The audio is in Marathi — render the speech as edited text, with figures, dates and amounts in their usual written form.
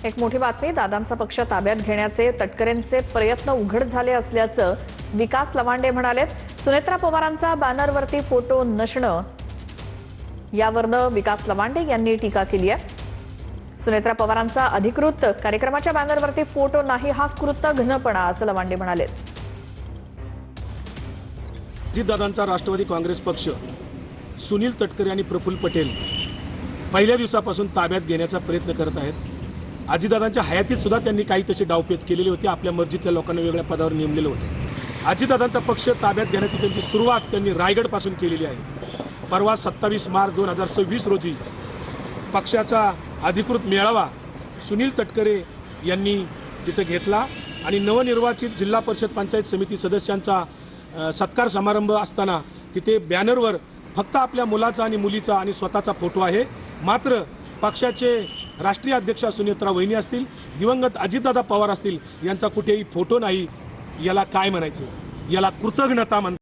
एक मोठी बातमी, दादांचा पक्ष ताब्यात घेण्याचे तटकरेंचे प्रयत्न उघड झाले असल्याचं विकास लवांडे म्हणालेत। सुनेत्रा पवारांचा बॅनरवरती फोटो नसणं यावरनं विकास लवांडे यांनी टीका केली आहे। सुनेत्रा पवारांचा अधिकृत कार्यक्रमाच्या बॅनरवरती फोटो नाही हा कृतघ्नपणा असं लवांडे म्हणाले। दादांचा राष्ट्रवादी काँग्रेस पक्ष सुनील तटकरे आणि प्रफुल्ल पटेल पहिल्या दिवसापासून ताब्यात घेण्याचा प्रयत्न करत आहेत। अजितदादांच्या हयातीत सुद्धा त्यांनी काही तसे डावपेच केलेले होते, आपल्या मर्जीतल्या लोकांना वेगळ्या पदावर नेमलेले होते। अजितदादांचा पक्ष ताब्यात घेण्याची त्यांची सुरुवात त्यांनी रायगडपासून केलेली आहे। परवा 27 मार्च 2026 रोजी पक्षाचा अधिकृत मेळावा सुनील तटकरे यांनी तिथे घेतला आणि नवनिर्वाचित जिल्हा परिषद पंचायत समिती सदस्यांचा सत्कार समारंभ असताना तिथे बॅनरवर फक्त आपल्या मुलाचा आणि मुलीचा आणि स्वतःचा फोटो आहे। मात्र पक्षाचे राष्ट्रीय अध्यक्ष सुनेत्रा वहिनी असतील, दिवंगत अजितदादा पवार असतील, यांचा कुठेही फोटो नाही। याला काय म्हणायचं? याला कृतज्ञता म्हणतात।